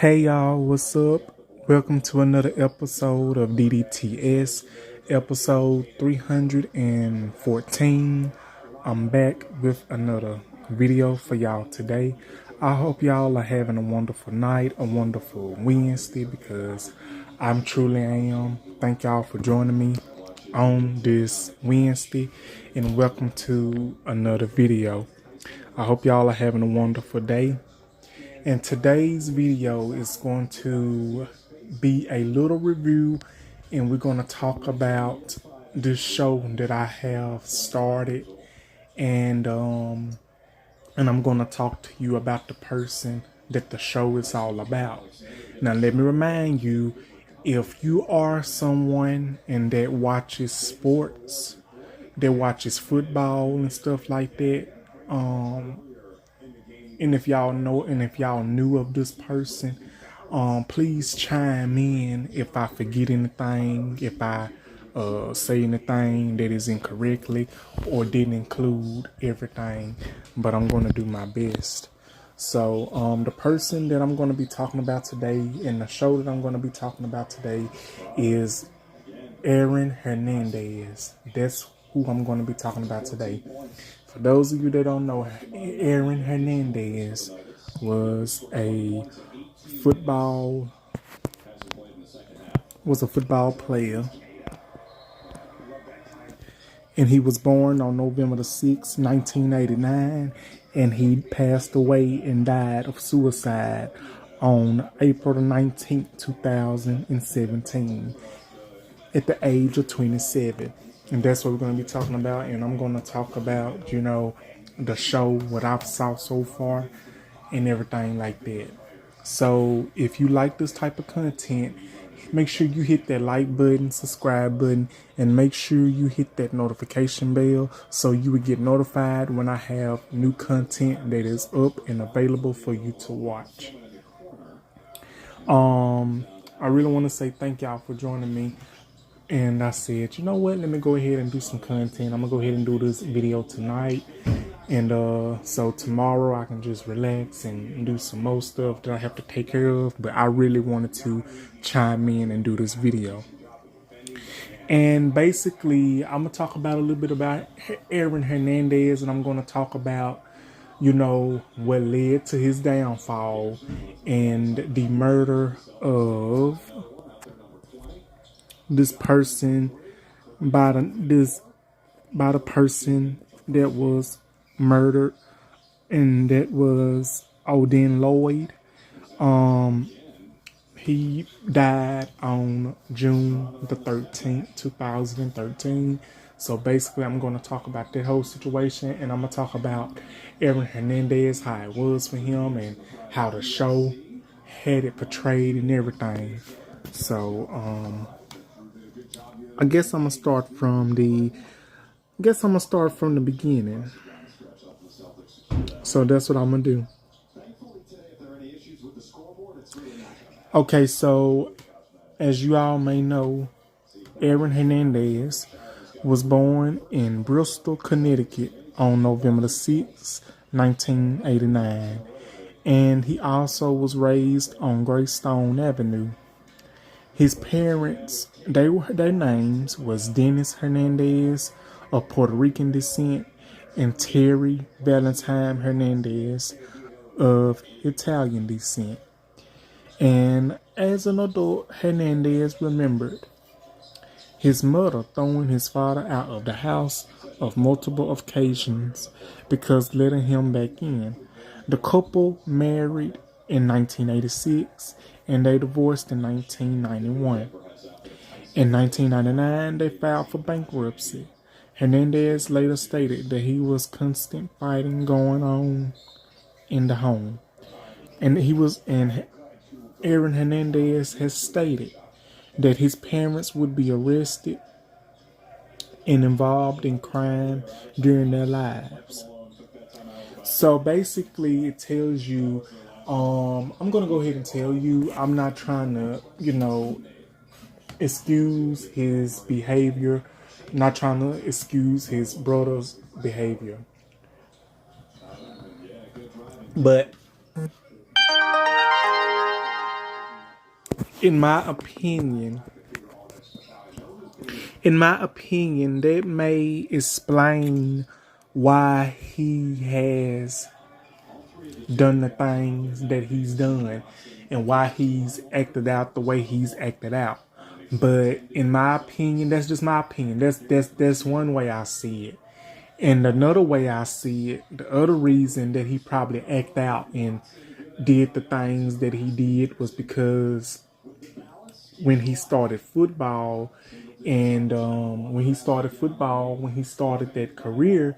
Hey y'all, what's up? Welcome to another episode of DDTS, episode 314. I'm back with another video for y'all today. I hope y'all are having a wonderful night, a wonderful Wednesday, because I'm truly am. Thank y'all for joining me on this Wednesday, and welcome to another video. I hope y'all are having a wonderful day. And today's video is going to be a little review, and we're going to talk about this show that I have started, and I'm going to talk to you about the person that the show is all about. Now, let me remind you, if you are someone and that watches sports, that watches football and stuff like that, and if y'all knew of this person, please chime in if I forget anything, if I say anything that is incorrectly or didn't include everything, but I'm going to do my best. So the person that I'm going to be talking about today, and the show that I'm going to be talking about today, is Aaron Hernandez. That's who I'm going to be talking about today. For those of you that don't know, Aaron Hernandez was a football player, and he was born on November the 6th, 1989, and he passed away and died of suicide on April the 19th, 2017, at the age of 27. And that's what we're going to be talking about. And I'm going to talk about, the show, what I've saw so far, and everything like that. So if you like this type of content, make sure you hit that like button, subscribe button, and make sure you hit that notification bell so you will get notified when I have new content that is up and available for you to watch. I really want to say thank y'all for joining me. And I said, you know what, let me go ahead and do some content. I'm going to go ahead and do this video tonight. And so tomorrow I can just relax and do some more stuff that I have to take care of. But I really wanted to chime in and do this video. And basically, I'm going to talk about a little bit about Aaron Hernandez. And I'm going to talk about, what led to his downfall and the murder of this person by the person that was murdered, and that was Odin Lloyd. He died on June the 13th, 2013. So basically, I'm going to talk about that whole situation, and I'm going to talk about Aaron Hernandez, how it was for him, and how the show had it portrayed and everything. So, I guess I'm gonna start from the beginning. So that's what I'm gonna do. Okay, so as you all may know, Aaron Hernandez was born in Bristol, Connecticut on November the 6th, 1989. And he also was raised on Greystone Avenue. His parents, their names was Dennis Hernandez of Puerto Rican descent and Terry Valentine Hernandez of Italian descent. And as an adult, Hernandez remembered his mother throwing his father out of the house of multiple occasions because letting him back in. The couple married in 1986 and they divorced in 1991. In 1999, they filed for bankruptcy. Hernandez later stated that he was constant fighting going on in the home. And Aaron Hernandez has stated that his parents would be arrested and involved in crime during their lives. So basically it tells you, I'm going to go ahead and tell you, I'm not trying to, excuse his behavior. I'm not trying to excuse his brother's behavior. But in my opinion, that may explain why he has done the things that he's done and why he's acted out the way he's acted out. But in my opinion, that's just my opinion. That's one way I see it. And another way I see it, the other reason that he probably acted out and did the things that he did was because when he started football, and when he started that career,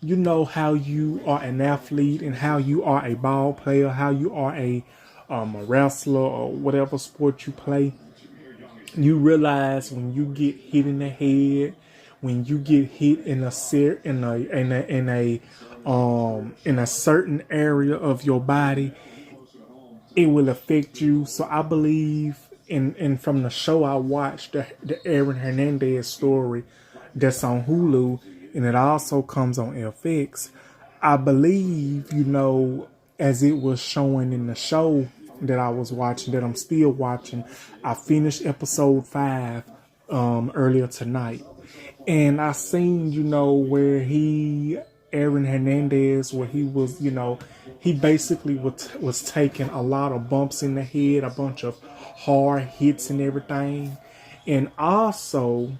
you know how you are an athlete and how you are a ball player, how you are a wrestler or whatever sport you play. You realize when you get hit in the head, when you get hit in a certain area of your body, it will affect you. So I believe in from the show I watched, the Aaron Hernandez story that's on Hulu, and it also comes on FX. I believe, as it was showing in the show that I was watching, that I'm still watching. I finished episode 5 earlier tonight, and I seen, where Aaron Hernandez, where he was, he basically was taking a lot of bumps in the head, a bunch of hard hits and everything. And also,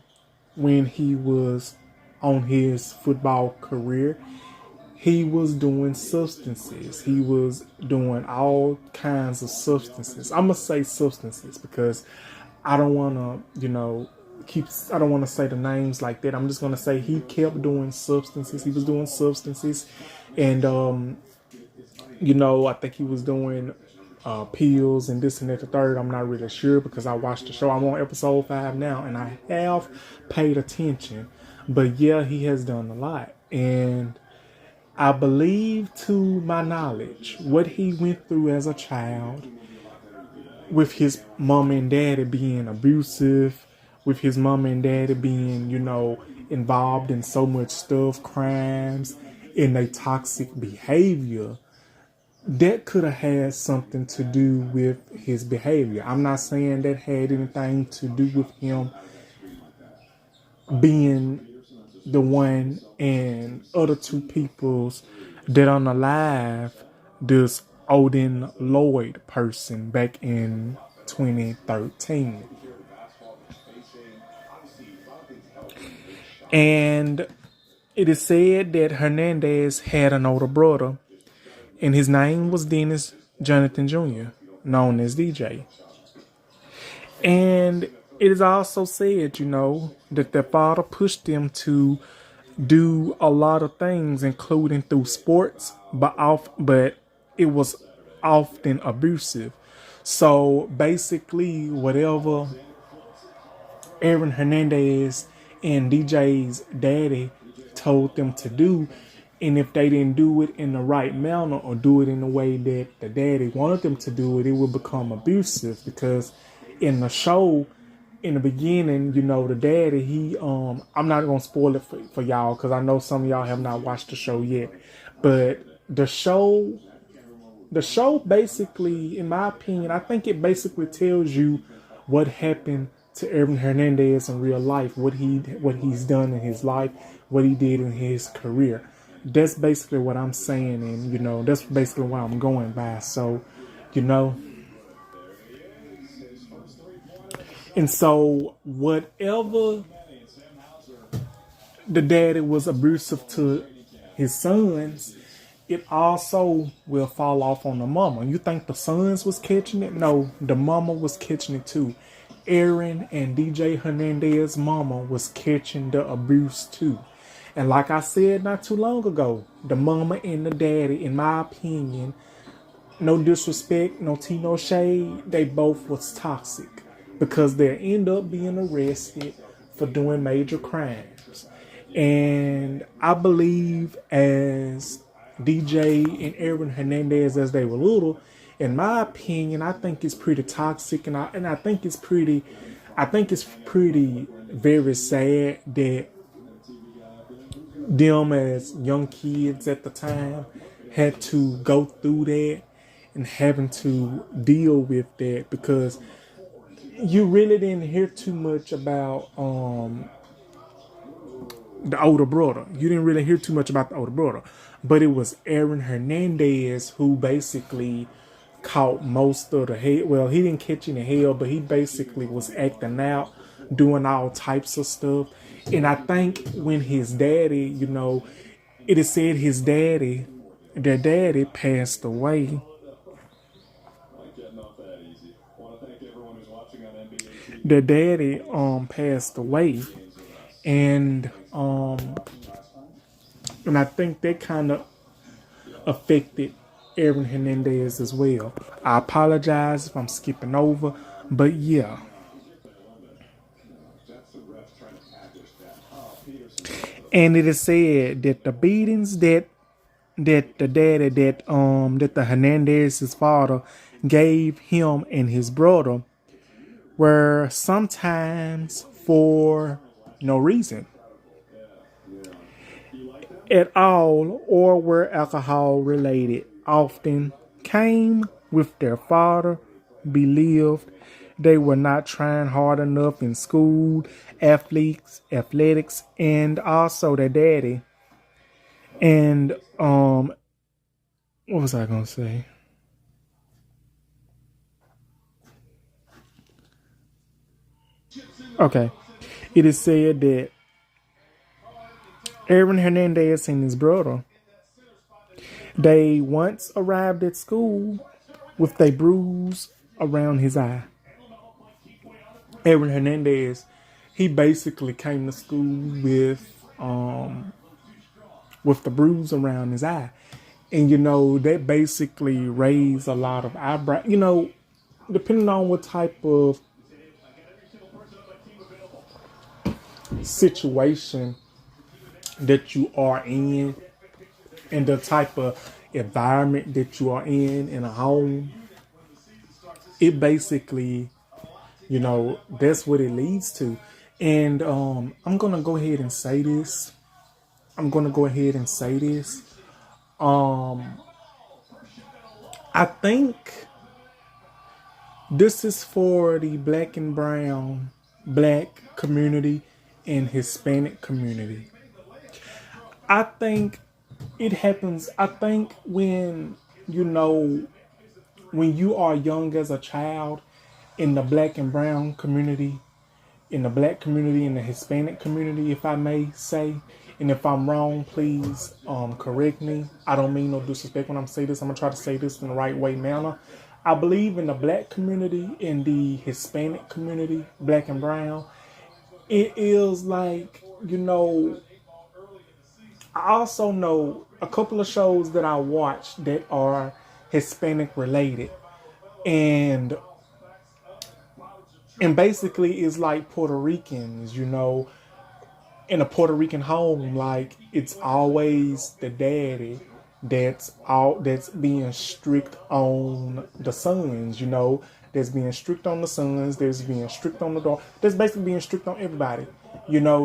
when he was on his football career, he was doing substances. He was doing all kinds of substances. I'm going to say substances because I don't want to, I don't want to say the names like that. I'm just going to say he kept doing substances. He was doing substances. And, I think he was doing pills and this and that, the third. I'm not really sure because I watched the show. I'm on episode 5 now and I have paid attention. But yeah, he has done a lot. And I believe, to my knowledge, what he went through as a child, with his mom and daddy being abusive, with his mom and daddy being, involved in so much stuff, crimes, and a toxic behavior, that could have had something to do with his behavior. I'm not saying that had anything to do with him being the one and other two peoples that unalive this Odin Lloyd person back in 2013. And it is said that Hernandez had an older brother, and his name was Dennis Jonathan Jr., known as DJ. And it is also said, that their father pushed them to do a lot of things, including through sports, but it was often abusive. So basically, whatever Aaron Hernandez and DJ's daddy told them to do, and if they didn't do it in the right manner or do it in the way that the daddy wanted them to do it, it would become abusive. Because in the show, in the beginning, the daddy, I'm not going to spoil it for y'all because I know some of y'all have not watched the show yet. But the show basically, in my opinion, I think it basically tells you what happened to Aaron Hernandez in real life, what he's done in his life, what he did in his career. That's basically what I'm saying, and that's basically what I'm going by. So, and so whatever the daddy was abusive to his sons, it also will fall off on the mama. You think the sons was catching it? No, the mama was catching it too. Aaron and DJ Hernandez's mama was catching the abuse too. And like I said not too long ago, the mama and the daddy, in my opinion, no disrespect, no tea, no shade, they both was toxic because they end up being arrested for doing major crimes. And I believe as DJ and Aaron Hernandez, as they were little, in my opinion, I think it's pretty toxic, and I think it's pretty very sad that them as young kids at the time had to go through that and having to deal with that, because you really didn't hear too much about the older brother. You didn't really hear too much about the older brother, but it was Aaron Hernandez who basically caught most of the hell. Well, he didn't catch any hell, but he basically was acting out, doing all types of stuff. And I think when his daddy, it is said their daddy passed away. Their daddy passed away, and I think that kind of affected Aaron Hernandez as well. I apologize if I'm skipping over, but yeah. And it is said that the beatings that the daddy that the Hernandez's father gave him and his brother were sometimes for no reason at all, or were alcohol related. Often came with their father believed they were not trying hard enough in school, athletics, and also their daddy. And what was I gonna say? Okay. It is said that Aaron Hernandez and his brother, they once arrived at school with a bruise around his eye. Aaron Hernandez, he basically came to school with the bruise around his eye. And that basically raised a lot of eyebrows. Depending on what type of situation that you are in and the type of environment that you are in a home, it basically, that's what it leads to. And I'm going to go ahead and say this. I think this is for the black and brown, black community and Hispanic community. I think it happens. I think when you are young as a child in the black and brown community, in the black community, in the Hispanic community, if I may say, and if I'm wrong, please correct me. I don't mean no disrespect when I'm saying this. I'm going to try to say this in the right way manner. I believe in the black community, in the Hispanic community, black and brown, it is like, I also know a couple of shows that I watch that are Hispanic related. And basically it's like Puerto Ricans, in a Puerto Rican home, like it's always the daddy that's being strict on the sons, that's being strict on the sons, there's being strict on the daughter, that's basically being strict on everybody,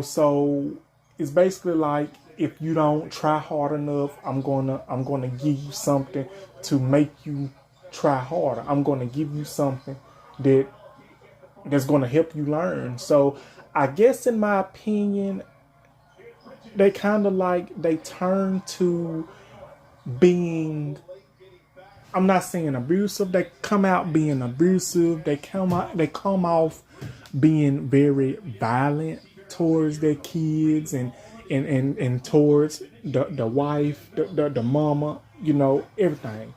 so it's basically like, if you don't try hard enough, I'm gonna give you something to make you try harder. I'm gonna give you something that's gonna help you learn. So I guess in my opinion, they kind of like, they turn to being, I'm not saying abusive, they come out being abusive, they come off being very violent towards their kids and towards the wife, the mama, everything.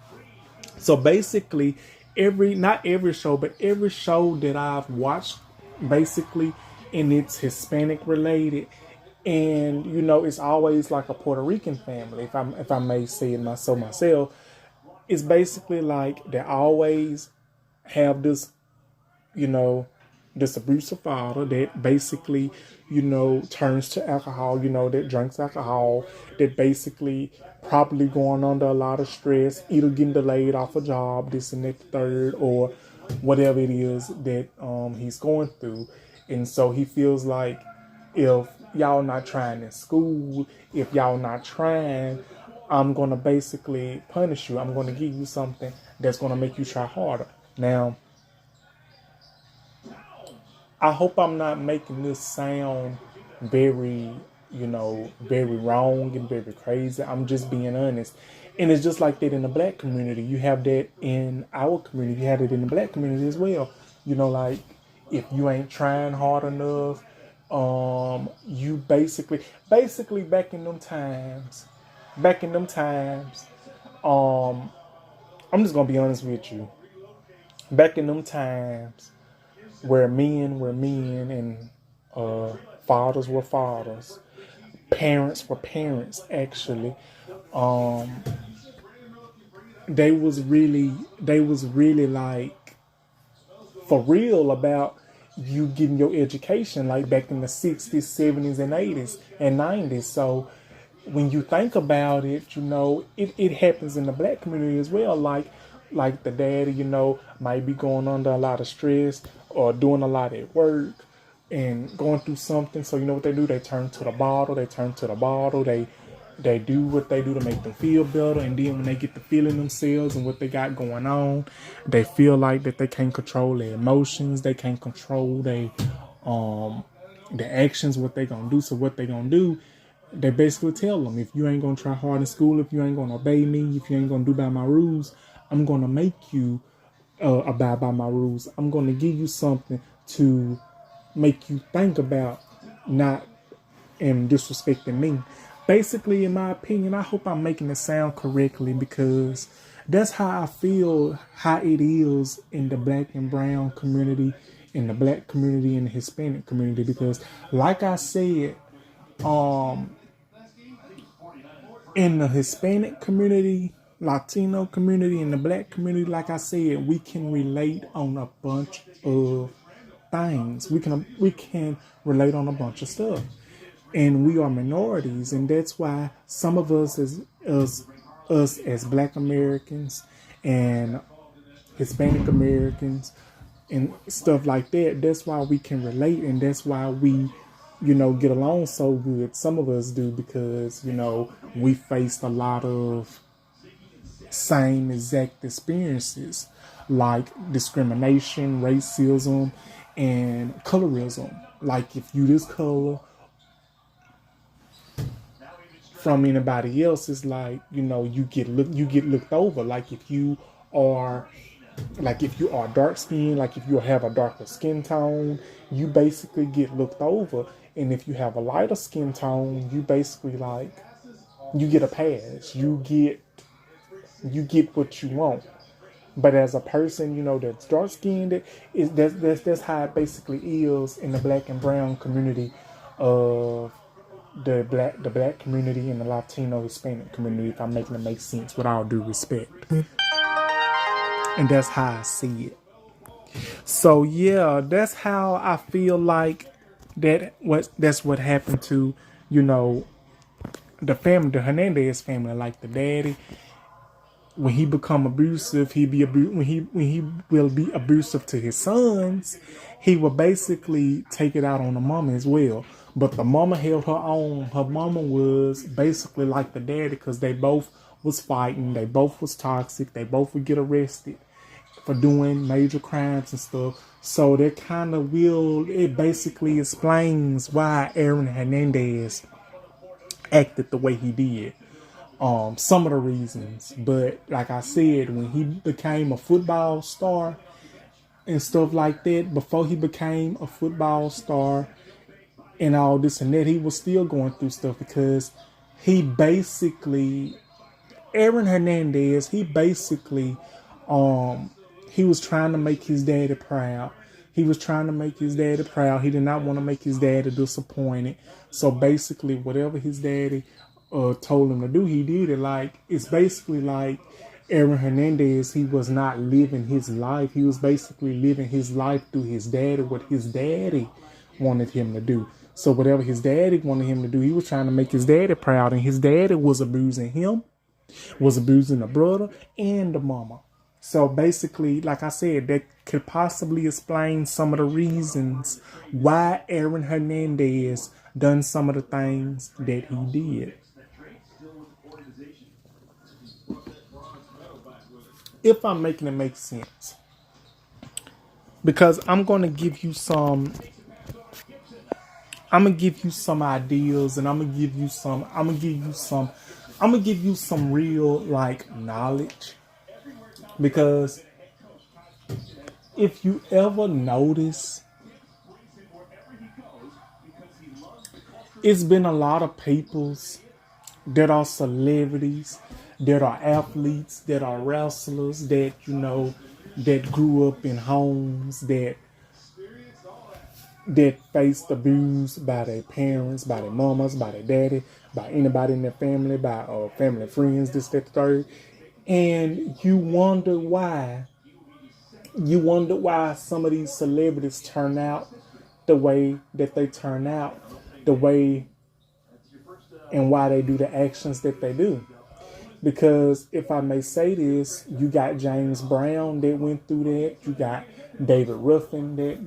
So basically not every show, but every show that I've watched, basically, and it's Hispanic related, and it's always like a Puerto Rican family, if I may say it myself. It's basically like they always have this, this abusive father that basically, turns to alcohol, that drinks alcohol, that basically probably going under a lot of stress, either getting delayed off a job, this and that, the third, or whatever it is that he's going through. And so he feels like, if y'all not trying in school, if y'all not trying, I'm going to basically punish you. I'm going to give you something that's going to make you try harder. Now, I hope I'm not making this sound very, very wrong and very crazy. I'm just being honest. And it's just like that in the black community. You have that in our community. You have it in the black community as well. Like if you ain't trying hard enough, you basically back in them times, um, I'm just gonna be honest with you. Back in them times, where men were men and fathers were fathers, parents were parents. Actually, um, they was really like for real about you getting your education, like back in the 60s, 70s, and 80s and 90s. So when you think about it, it happens in the black community as well. Like the daddy, might be going under a lot of stress or doing a lot at work and going through something. So you know what they do? They turn to the bottle. They do what they do to make them feel better. And then when they get to feeling themselves and what they got going on, they feel like that they can't control their emotions. They can't control their actions, what they gonna do. So what they gonna do, they basically tell them, if you ain't gonna try hard in school, if you ain't gonna obey me, if you ain't gonna do by my rules, I'm gonna make you abide by my rules. I'm gonna give you something to make you think about not and disrespecting me. Basically, in my opinion, I hope I'm making it sound correctly, because that's how I feel how it is in the black and brown community, in the black community, and the Hispanic community. Because like I said, um in the Hispanic community, Latino community, and the black community, like I said, we can relate on a bunch of things. We can relate on a bunch of stuff, and we are minorities, and that's why some of us as Black Americans and Hispanic Americans and stuff like that. That's why we can relate, and that's why we, get along so good. Some of us do, because we faced a lot of same exact experiences, like discrimination, racism, and colorism. Like if you this color from anybody else, it's like you get looked over. Are if you are dark skinned, like if you have a darker skin tone, you basically get looked over. And if you have a lighter skin tone, you basically you get a pass. You get what you want. But as a person, that's dark skinned, that's how it basically is in the black and brown community of the black community and the Latino Hispanic community, if I'm making it make sense, with all due respect. And that's how I see it. So yeah, that's how I feel like that's what happened to, you know, the family, the Hernandez family. Like the daddy, when he become abusive, when he will be abusive to his sons, he will basically take it out on the mama as well. But the mama held her own. Her mama was basically like the daddy, because they both was fighting. They both was toxic. They both would get arrested for doing major crimes and stuff. So that kind of it basically explains why Aaron Hernandez acted the way he did. Some of the reasons. But like I said, when he became a football star and stuff like that, before he became a football star and all this and that, he was still going through stuff, because he basically, Aaron Hernandez, he was trying to make his daddy proud. He was trying to make his daddy proud. He did not want to make his daddy disappointed. So basically, whatever his daddy told him to do, he did it. It's basically like Aaron Hernandez, he was not living his life. He was basically living his life through his daddy, what his daddy wanted him to do. So whatever his daddy wanted him to do, he was trying to make his daddy proud. And his daddy was abusing him, was abusing the brother and the mama. So basically, like I said, that could possibly explain some of the reasons why Aaron Hernandez done some of the things that he did. If I'm making it make sense. because I'm gonna give you some. I'm gonna give you some ideas, and I'm gonna give you some. I'm gonna give you some. I'm gonna give you some real like knowledge, because if you ever notice, it's been a lot of peoples that are celebrities, that are athletes, that are wrestlers, that that grew up in homes that faced abuse by their parents, by their mamas, by their daddy, by anybody in their family, by family friends, this, that, the third. And you wonder why. You wonder why some of these celebrities turn out the way that they turn out, the way and why they do the actions that they do. Because if I may say this, you got James Brown that went through that. You got David Ruffin that,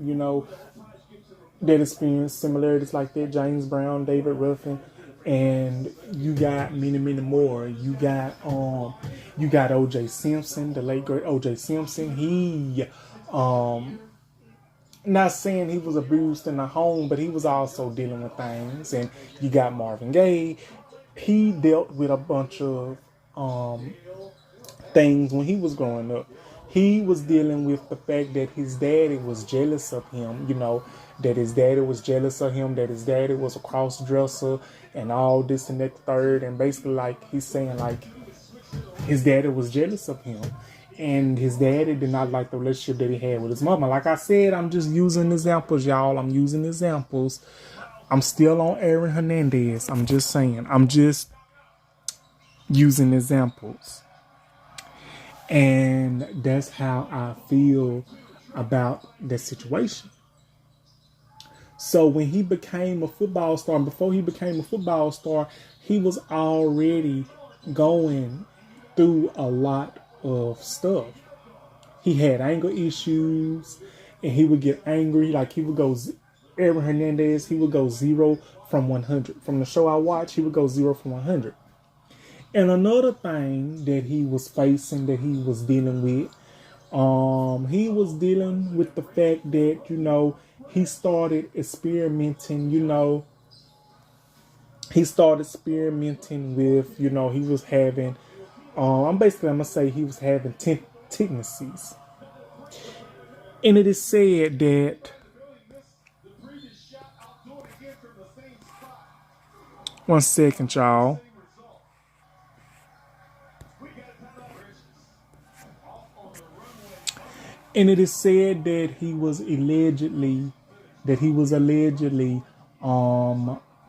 that experienced similarities like that. James Brown, David Ruffin, and you got many, many more. You got O.J. Simpson, the late great O.J. Simpson. He not saying he was abused in the home, but he was also dealing with things. And you got Marvin Gaye. He dealt with a bunch of things when he was growing up. He was dealing with the fact that his daddy was jealous of him, that his daddy was jealous of him, that his daddy was a cross dresser and all this and that third. And basically, like, he's saying, like, his daddy was jealous of him. And his daddy did not like the relationship that he had with his mama. Like I said, I'm just using examples, y'all. I'm using examples. I'm still on Aaron Hernandez. I'm just saying. I'm just using examples. And that's how I feel about that situation. So when he became a football star, and before he became a football star, he was already going through a lot of stuff. He had anger issues, and he would get angry. Like, he would go, Aaron Hernandez, he would go 0 from 100. From the show I watched, he would go 0 from 100. And another thing that he was facing, that he was dealing with, he was dealing with the fact that, he started experimenting, he started experimenting with, he was having, I'm gonna say he was having tendencies. And it is said that one second, y'all. And it is said that he was allegedly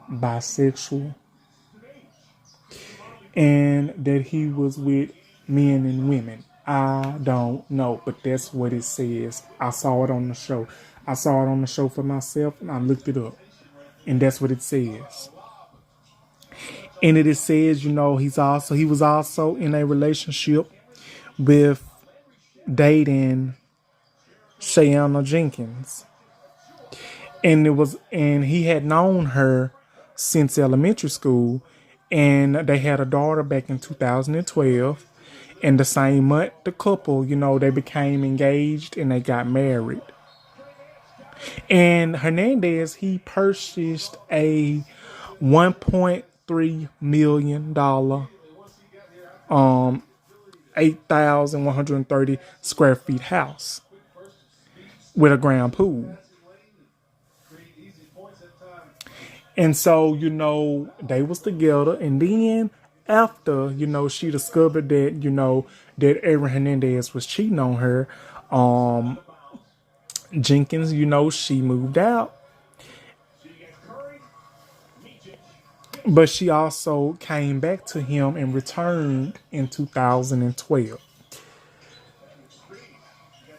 bisexual, and that he was with men and women. I don't know, but that's what it says. I saw it on the show. I saw it on the show for myself, and I looked it up, and that's what it says. And it says, he was also in a relationship with dating Shayana Jenkins. And he had known her since elementary school, and they had a daughter back in 2012. And the same month, the couple, they became engaged and they got married. And Hernandez, he purchased a $1.3 million, 8,130 square feet house with a ground pool. And so, they was together. And then after, she discovered that, that Aaron Hernandez was cheating on her, Jenkins, she moved out. But she also came back to him and returned in 2012.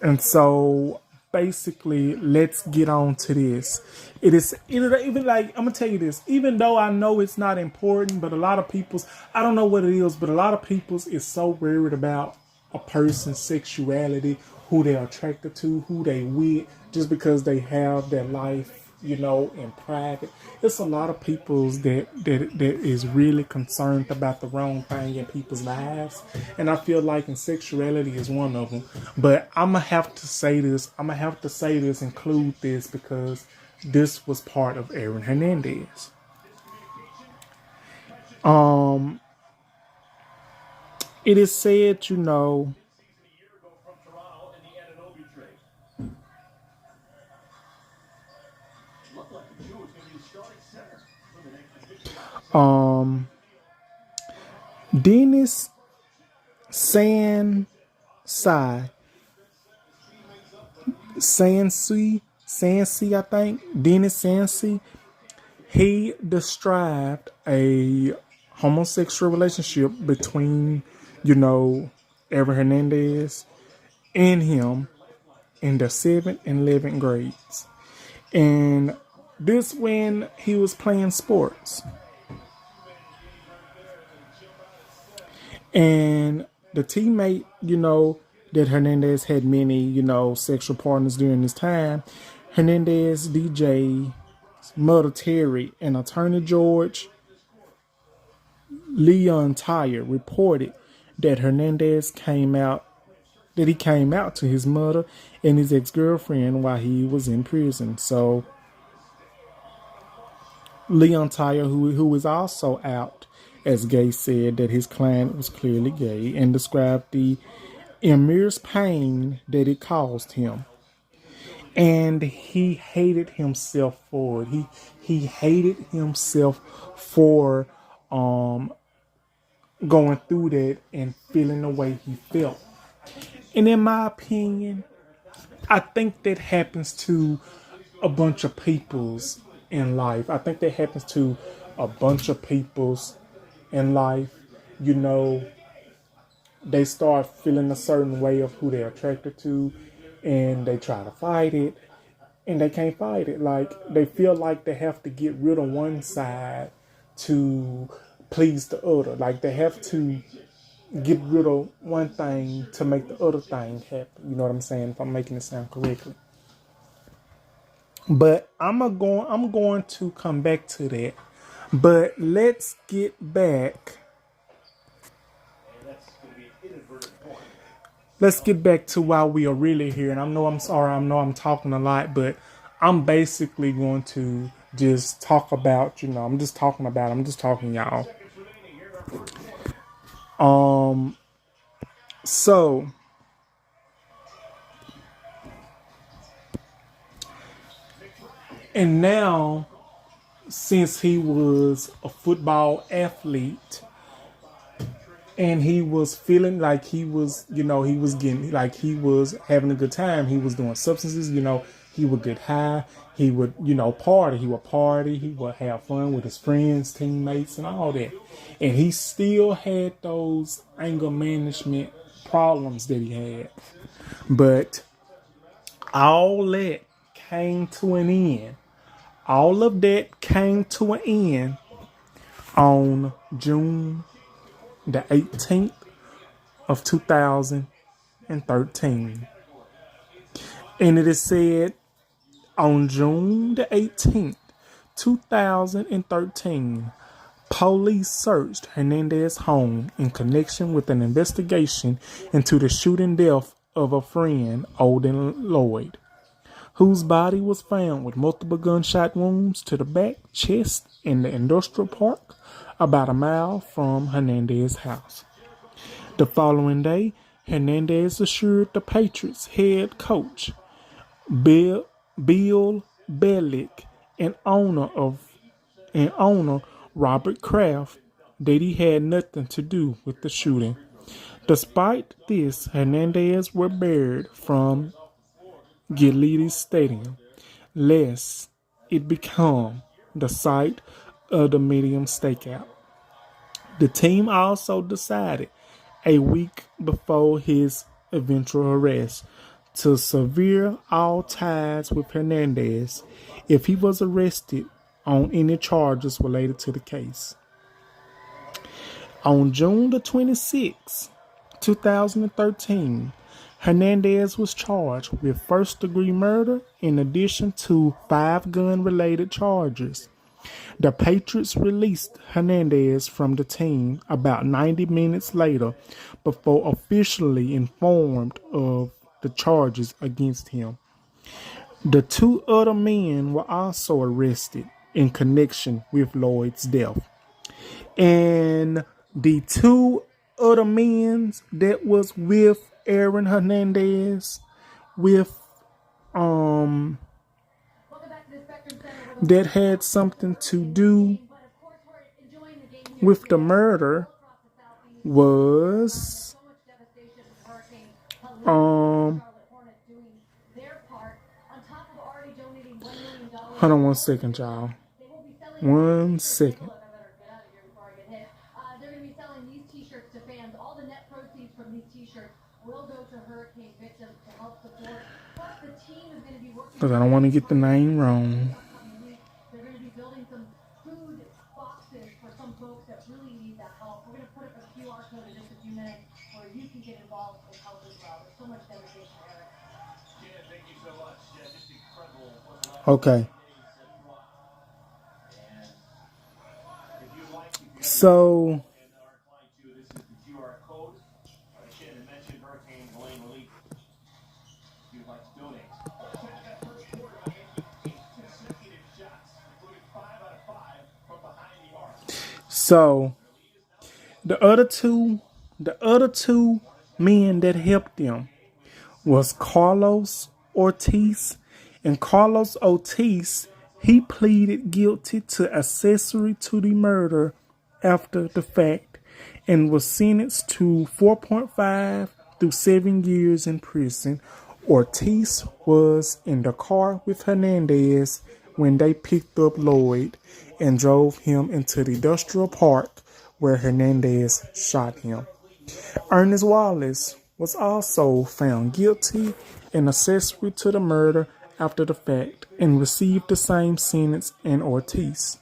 And so basically, let's get on to this. Even like, I'm gonna tell you this, even though I know it's not important, but a lot of people's, I don't know what it is, but a lot of people's is so worried about a person's sexuality, who they're attracted to, who they with, just because they have their life in private. It's a lot of people that is really concerned about the wrong thing in people's lives, and I feel like in sexuality is one of them. But I'm gonna have to say this. Include this because this was part of Aaron Hernandez. It is said, Dennis Sansey, I think, Dennis Sansey, he described a homosexual relationship between, Aaron Hernandez and him in the 7th and 11th grades. And this when he was playing sports. And the teammate, that Hernandez had many, sexual partners during this time, Hernandez DJ mother Terry and attorney George Leon Tyre reported that Hernandez came out to his mother and his ex-girlfriend while he was in prison. So Leon Tyre, who is also out as gay, said that his client was clearly gay and described the immense pain that it caused him. And he hated himself for it. He hated himself for going through that and feeling the way he felt. And in my opinion, I think that happens to a bunch of peoples in life. I think that happens to a bunch of peoples in life. They start feeling a certain way of who they're attracted to, and they try to fight it, and they can't fight it. Like, they feel like they have to get rid of one side to please the other. Like, they have to get rid of one thing to make the other thing happen. You know what I'm saying? If I'm making it sound correctly. But I'm going to come back to that. But let's get back. Let's get back to why we are really here. And I know I'm talking a lot, but I'm basically going to just talk about, I'm just talking, y'all. So and now, since he was a football athlete and he was feeling like he was, he was getting, like he was having a good time, he was doing substances, he would get high, he would, party, he would have fun with his friends, teammates, and all that. And he still had those anger management problems that he had. But all that came to an end. All of that came to an end on June the 18th of 2013. And it is said on June the 18th, 2013, police searched Hernandez's home in connection with an investigation into the shooting death of a friend, Olden Lloyd, whose body was found with multiple gunshot wounds to the back, chest, in the industrial park about a mile from Hernandez's house. The following day, Hernandez assured the Patriots head coach, Bill Belichick, and owner Robert Kraft, that he had nothing to do with the shooting. Despite this, Hernandez were barred from Gillette Stadium, lest it become the site of the medium stakeout. The team also decided a week before his eventual arrest to sever all ties with Hernandez if he was arrested on any charges related to the case. On June the 26th, 2013, Hernandez was charged with first-degree murder in addition to 5 gun-related charges. The Patriots released Hernandez from the team about 90 minutes later before officially informed of the charges against him. The 2 other men were also arrested in connection with Lloyd's death. And the 2 other men that was with Aaron Hernandez with that had something to do with the murder was hold on 1 second, y'all. 1 second. They're going to be selling these t-shirts to fans. All the net proceeds from these t-shirts will go to hurricane victims to help support. Plus, the team is going to be working. Because I don't want to get the name wrong. They're going to be building some food boxes for some folks that really need that help. We're going to put up a QR code in just a few minutes where you can get involved and help as well. There's so much devastation, Eric. Yeah, thank you so much. Yeah, just incredible. Okay. So, the other two men that helped them was Carlos Ortiz. And Carlos Ortiz, he pleaded guilty to accessory to the murder after the fact and was sentenced to 4.5 through 7 years in prison. Ortiz was in the car with Hernandez when they picked up Lloyd and drove him into the industrial park where Hernandez shot him. Ernest Wallace was also found guilty and accessory to the murder after the fact and received the same sentence as Ortiz.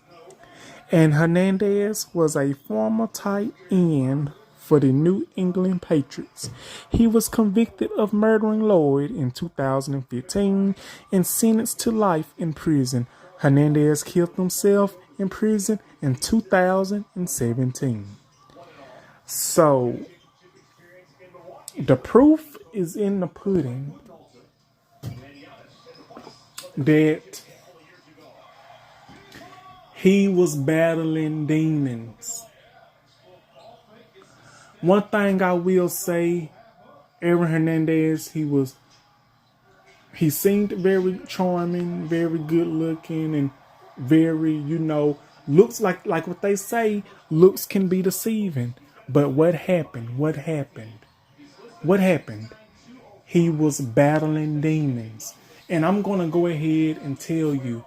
And Hernandez was a former tight end for the New England Patriots. He was convicted of murdering Lloyd in 2015 and sentenced to life in prison. Hernandez killed himself in prison in 2017. So, the proof is in the pudding that he was battling demons. One thing I will say, Aaron Hernandez, he seemed very charming, very good looking, and very, looks like what they say, looks can be deceiving. But what happened? What happened? He was battling demons. And I'm going to go ahead and tell you.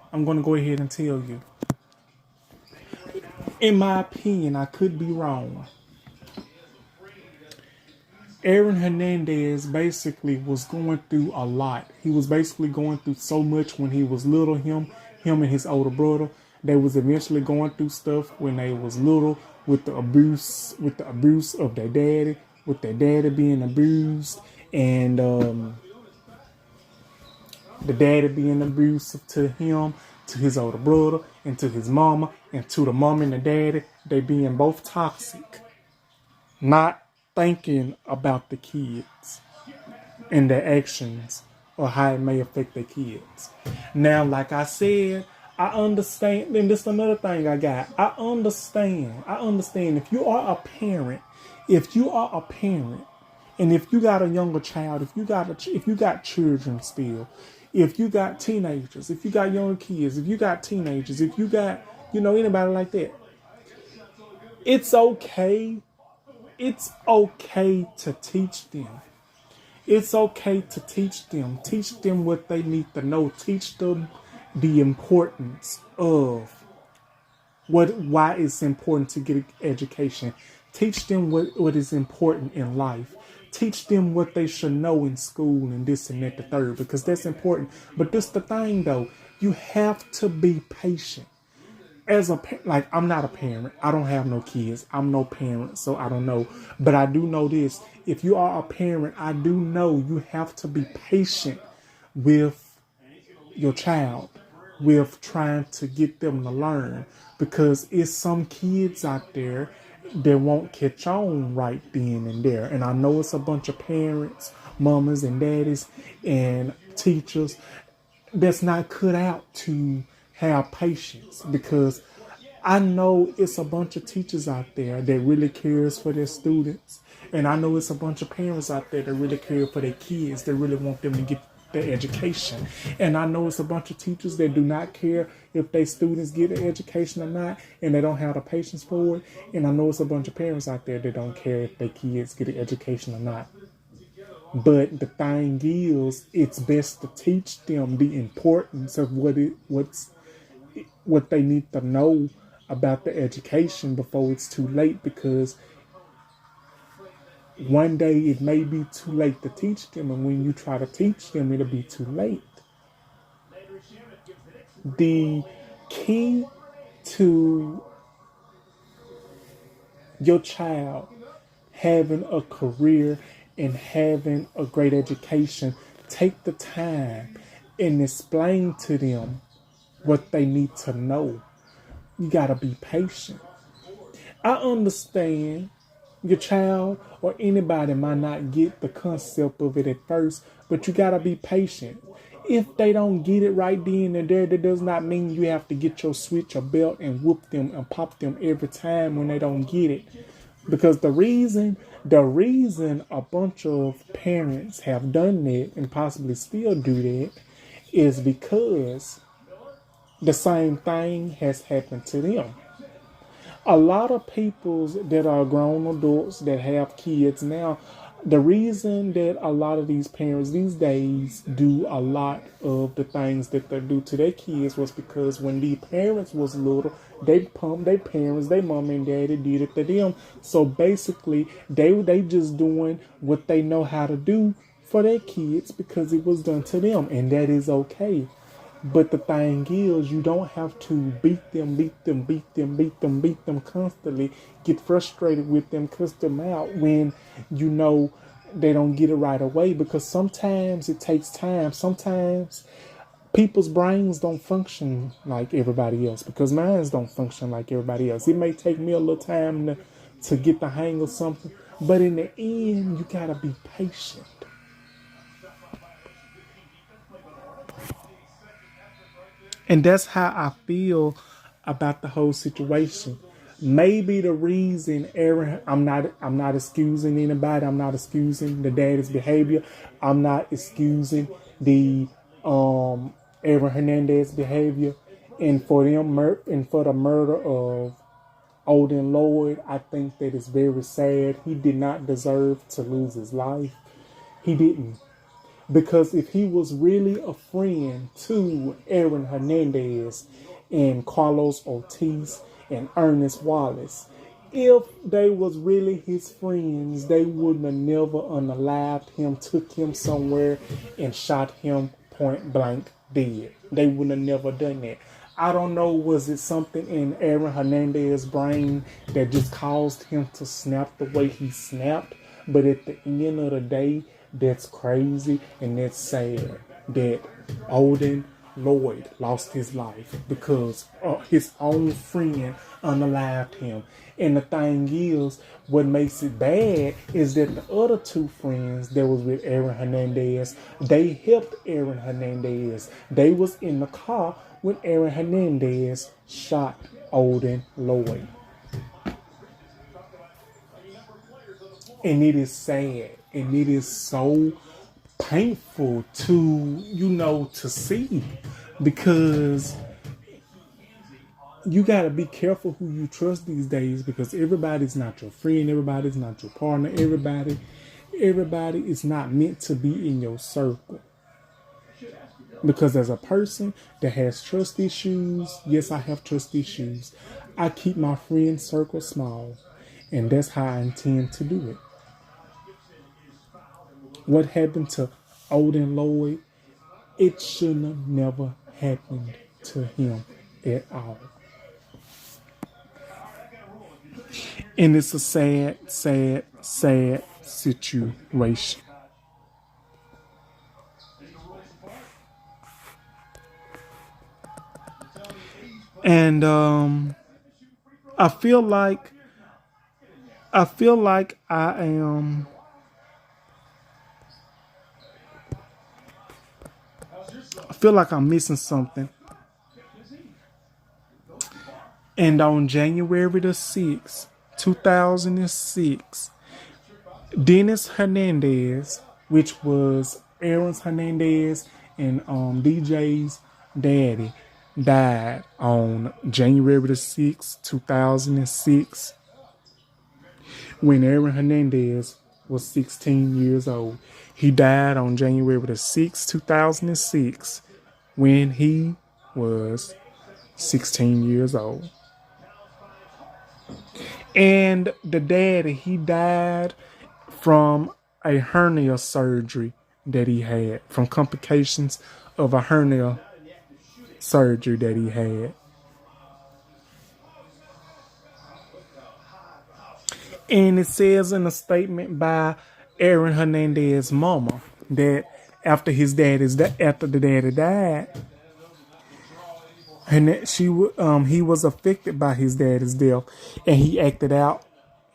In my opinion, I could be wrong. Aaron Hernandez basically was going through a lot. He was basically going through so much when he was little. Him and his older brother, they was eventually going through stuff when they was little with the abuse of their daddy, with their daddy being abused, and the daddy being abusive to him, to his older brother, and to his mama, and to the mom and the daddy, they being both toxic. Not thinking about the kids and their actions or how it may affect their kids. Now, like I said, I understand, and this is another thing I got. I understand if you are a parent, and if you got a younger child, if you got children still, if you got teenagers, if you got younger kids, if you got teenagers, if you got, anybody like that, it's okay. It's okay to teach them. It's okay to teach them. Teach them what they need to know. Teach them the importance of why it's important to get an education. Teach them what is important in life. Teach them what they should know in school and this and that, the third, because that's important. But this the thing though, you have to be patient. like, I'm not a parent. I don't have no kids. I'm no parent, so I don't know. But I do know this: if you are a parent, I do know you have to be patient with your child, with trying to get them to learn, because it's some kids out there that won't catch on right then and there. And I know it's a bunch of parents, mamas and daddies and teachers that's not cut out to have patience, because I know it's a bunch of teachers out there that really cares for their students, and I know it's a bunch of parents out there that really care for their kids, that really want them to get their education, and I know it's a bunch of teachers that do not care if their students get an education or not, and they don't have the patience for it, and I know it's a bunch of parents out there that don't care if their kids get an education or not. But the thing is, it's best to teach them the importance of what they need to know about the education before it's too late, because one day it may be too late to teach them, and when you try to teach them, it'll be too late. The key to your child having a career and having a great education, take the time and explain to them what they need to know. You gotta be patient. I understand your child or anybody might not get the concept of it at first, but you gotta be patient. If they don't get it right then and there, that does not mean you have to get your switch or belt and whoop them and pop them every time when they don't get it. Because the reason a bunch of parents have done that and possibly still do that is because the same thing has happened to them. A lot of people that are grown adults that have kids now, the reason that a lot of these parents these days do a lot of the things that they do to their kids was because when the parents was little, they pumped their parents, their mom and daddy did it to them. So basically, they just doing what they know how to do for their kids because it was done to them, and that is okay. But the thing is, you don't have to beat them constantly. Get frustrated with them, cuss them out when you know they don't get it right away. Because sometimes it takes time. Sometimes people's brains don't function like everybody else. Because mine don't function like everybody else. It may take me a little time to get the hang of something. But in the end, you gotta be patient. And that's how I feel about the whole situation. Maybe the reason Aaron, I'm not excusing anybody. I'm not excusing the daddy's behavior. I'm not excusing the Aaron Hernandez behavior. And for the murder of Odin Lloyd, I think that is very sad. He did not deserve to lose his life. He didn't. Because if he was really a friend to Aaron Hernandez and Carlos Ortiz and Ernest Wallace, if they was really his friends, they wouldn't have never unalived him, took him somewhere and shot him point blank dead. They wouldn't have never done that. I don't know, was it something in Aaron Hernandez's brain that just caused him to snap the way he snapped? But at the end of the day, that's crazy and that's sad that Odin Lloyd lost his life because his own friend unalived him. And the thing is, what makes it bad is that the other two friends that was with Aaron Hernandez, they helped Aaron Hernandez. They was in the car when Aaron Hernandez shot Odin Lloyd. And it is sad. And it is so painful to see. Because you got to be careful who you trust these days. Because everybody's not your friend. Everybody's not your partner. Everybody is not meant to be in your circle. Because as a person that has trust issues, yes, I have trust issues. I keep my friend circle small. And that's how I intend to do it. What happened to Odin Lloyd, it shouldn't have never happened to him at all. And it's a sad, sad, sad situation. And I feel like I am I feel like I'm missing something. And on January the 6th, 2006, Dennis Hernandez, which was Aaron Hernandez and DJ's daddy, died on January the 6th, 2006, when Aaron Hernandez was 16 years old. He died on January the 6th, 2006, when he was 16 years old. And the daddy, he died from a hernia surgery that he had, from complications of a hernia surgery that he had. And it says in a statement by Aaron Hernandez's mama that after the daddy died, and that he was affected by his daddy's death, and he acted out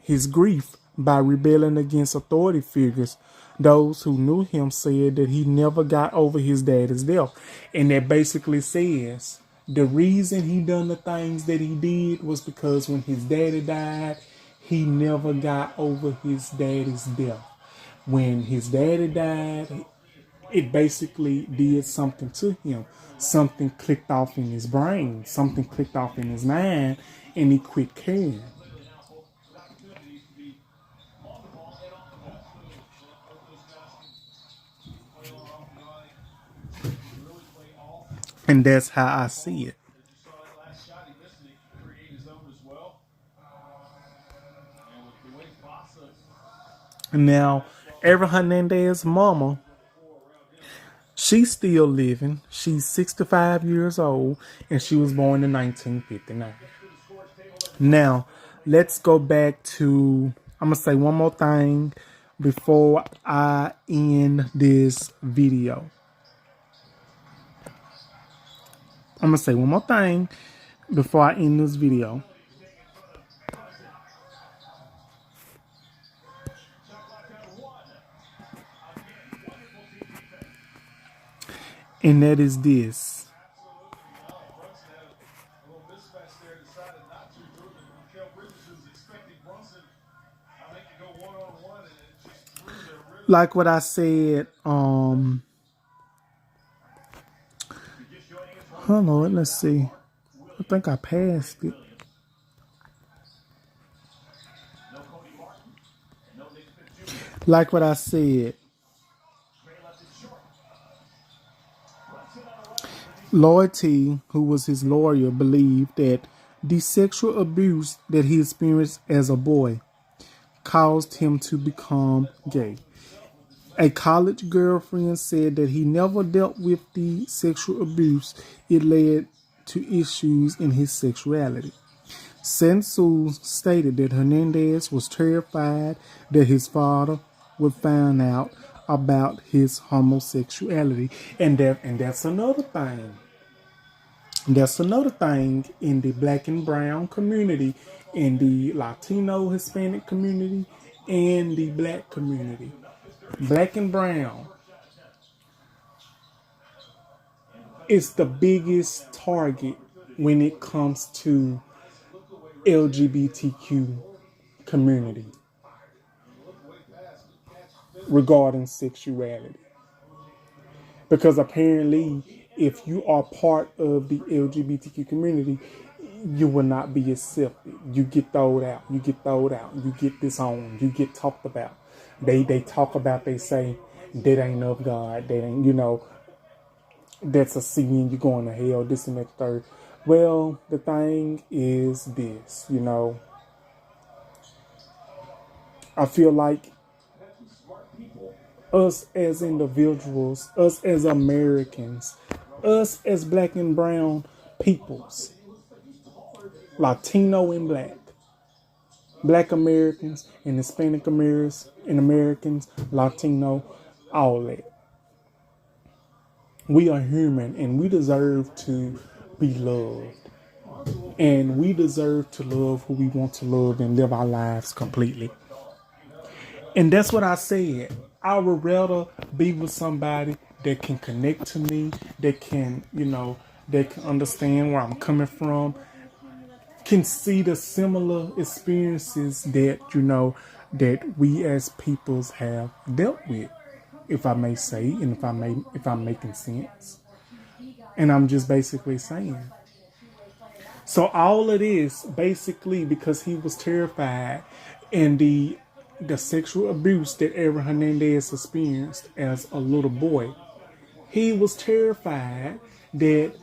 his grief by rebelling against authority figures. Those who knew him said that he never got over his daddy's death, and that basically says the reason he done the things that he did was because when his daddy died, he never got over his daddy's death. When his daddy died, it basically did something to him. Something clicked off in his brain, something clicked off in his mind, and he quit caring. And that's how I see it. Now, Aaron Hernandez's mama, she's still living. She's 65 years old, and she was born in 1959. Now, let's go back to, I'm going to say one more thing before I end this video. I'm going to say one more thing before I end this video. And that is this. Like what I said, hold on, let's see. I think I passed it. Like what I said, Lloyd T, who was his lawyer, believed that the sexual abuse that he experienced as a boy caused him to become gay. A college girlfriend said that he never dealt with the sexual abuse. It led to issues in his sexuality. Sensu stated that Hernandez was terrified that his father would find out about his homosexuality. And that's another thing. That's another thing in the black and brown community, in the Latino Hispanic community, and the black community. Black and brown is the biggest target when it comes to LGBTQ community regarding sexuality. Because apparently, if you are part of the LGBTQ community, you will not be accepted. You get thrown out. You get thrown out. You get disowned. You get talked about. They talk about, they say, that ain't of God. That ain't, that's a sin. You're going to hell, this and that third. Well, the thing is this, I feel like us as individuals, us as Americans, us as black and brown peoples, Latino and black, Black Americans and Hispanic Americans, Latino, all that. We are human and we deserve to be loved. And we deserve to love who we want to love and live our lives completely. And that's what I said. I would rather be with somebody that can connect to me, that can, that can understand where I'm coming from, can see the similar experiences that, that we as peoples have dealt with, if I may say, and if I'm making sense. And I'm just basically saying. So all of this, basically, because he was terrified and the sexual abuse that Aaron Hernandez experienced as a little boy, he was terrified that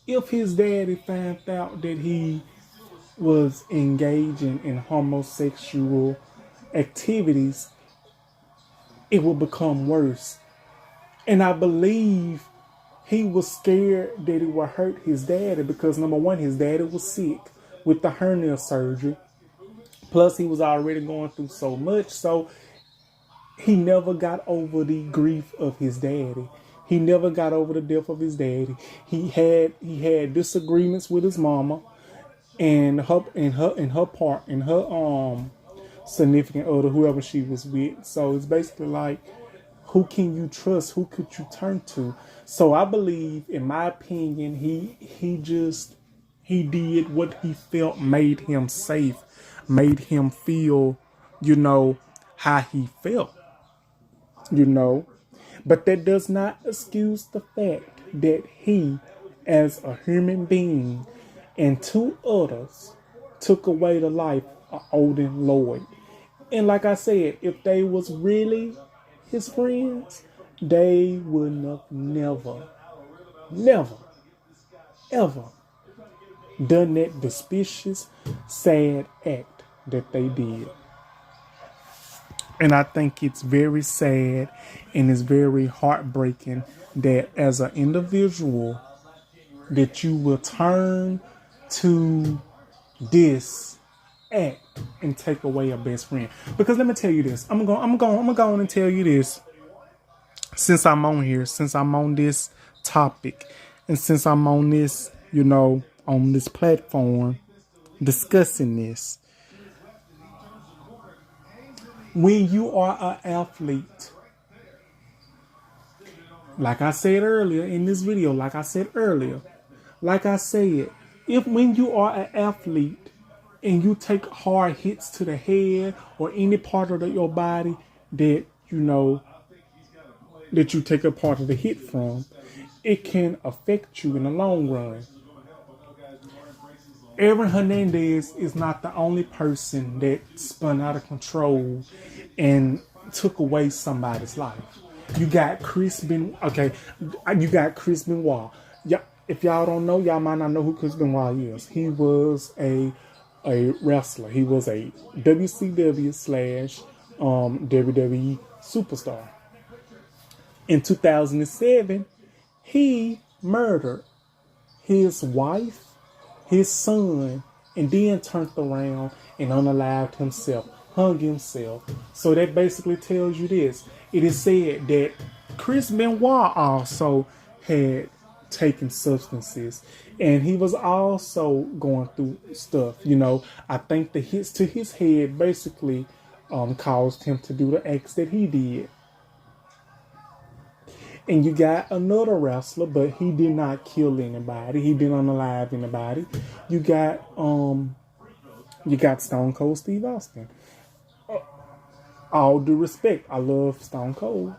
if his daddy found out that he was engaging in homosexual activities, it would become worse. And I believe he was scared that it would hurt his daddy because, number one, his daddy was sick with the hernia surgery. Plus, he was already going through so much. So he never got over the grief of his daddy. He never got over the death of his daddy. He had disagreements with his mama and her significant other, whoever she was with. So it's basically like, who can you trust? Who could you turn to? So I believe, in my opinion, he did what he felt made him safe, made him feel, how he felt, But that does not excuse the fact that he, as a human being, and two others, took away the life of Odin Lloyd. And like I said, if they was really his friends, they would have never, ever done that suspicious, sad act that they did. And I think it's very sad and it's very heartbreaking that as an individual that you will turn to this act and take away a best friend. Because let me tell you this. I'm going on and tell you this. Since I'm on here, since I'm on this topic, and since I'm on this, on this platform discussing this. When you are an athlete, like I said earlier in this video, if when you are an athlete and you take hard hits to the head or any part of your body that, that you take a part of the hit from, it can affect you in the long run. Aaron Hernandez is not the only person that spun out of control and took away somebody's life. You got Chris Benoit. Okay, you got Chris Benoit. Yeah, if y'all don't know, y'all might not know who Chris Benoit is. He was a wrestler. He was a WCW / WWE superstar. In 2007, he murdered his wife, his son, and then turned around and unalived himself, hung himself. So that basically tells you this. It is said that Chris Benoit also had taken substances and he was also going through stuff. I think the hits to his head basically caused him to do the acts that he did. And you got another wrestler, but he did not kill anybody. He didn't unalive anybody. You got Stone Cold Steve Austin. All due respect, I love Stone Cold.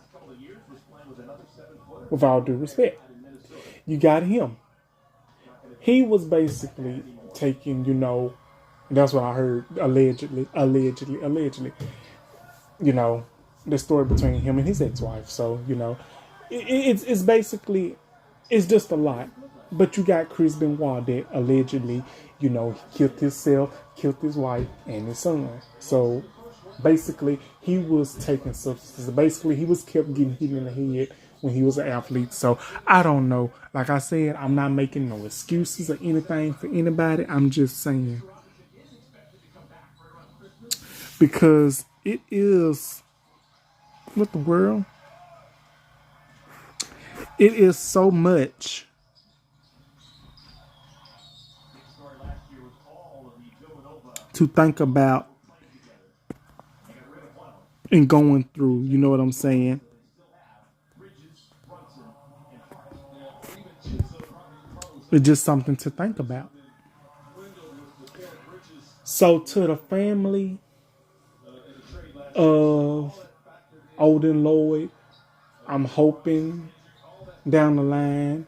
With all due respect, you got him. He was basically taking, that's what I heard, allegedly. The story between him and his ex-wife. So, it's basically, it's just a lot. But you got Chris Benoit that allegedly, killed himself, killed his wife, and his son. So basically, he was taking substances. Basically, he was kept getting hit in the head when he was an athlete. So I don't know. Like I said, I'm not making no excuses or anything for anybody. I'm just saying. because it is, what the world? It is so much to think about and going through. You know what I'm saying? It's just something to think about. So to the family of Odin Lloyd, I'm hoping down the line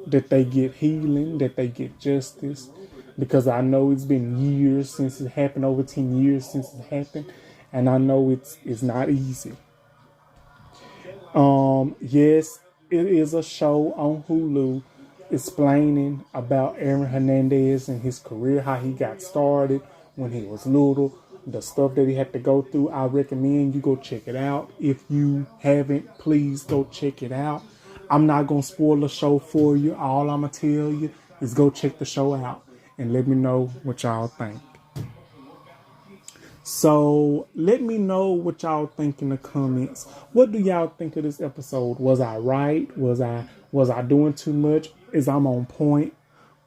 that they get healing, that they get justice, because I know it's been years since it happened, over 10 years since it happened, and I know it's not easy. Yes, it is a show on Hulu explaining about Aaron Hernandez and his career, how he got started when he was little, the stuff that he had to go through. I recommend you go check it out. If you haven't, please go check it out. I'm not going to spoil the show for you. All I'm going to tell you is go check the show out and let me know what y'all think. So let me know what y'all think in the comments. What do y'all think of this episode? Was I right? Was I doing too much? Is I'm on point?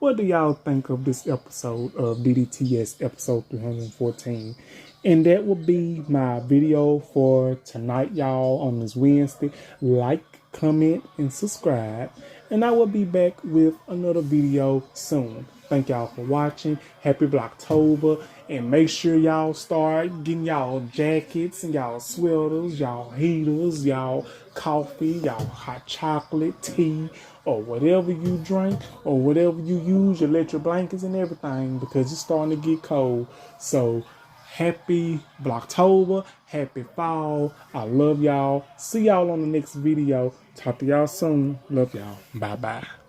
What do y'all think of this episode of DDTS episode 314? And that will be my video for tonight, y'all, on this Wednesday. Like, comment, and subscribe. And I will be back with another video soon. Thank y'all for watching. Happy Blocktober. And make sure y'all start getting y'all jackets and y'all sweaters, y'all heaters, y'all coffee, y'all hot chocolate, tea, or whatever you drink, or whatever you use, your electric blankets and everything, because it's starting to get cold. So happy Blocktober, happy fall. I love y'all. See y'all on the next video. Talk to y'all soon. Love y'all. Bye-bye.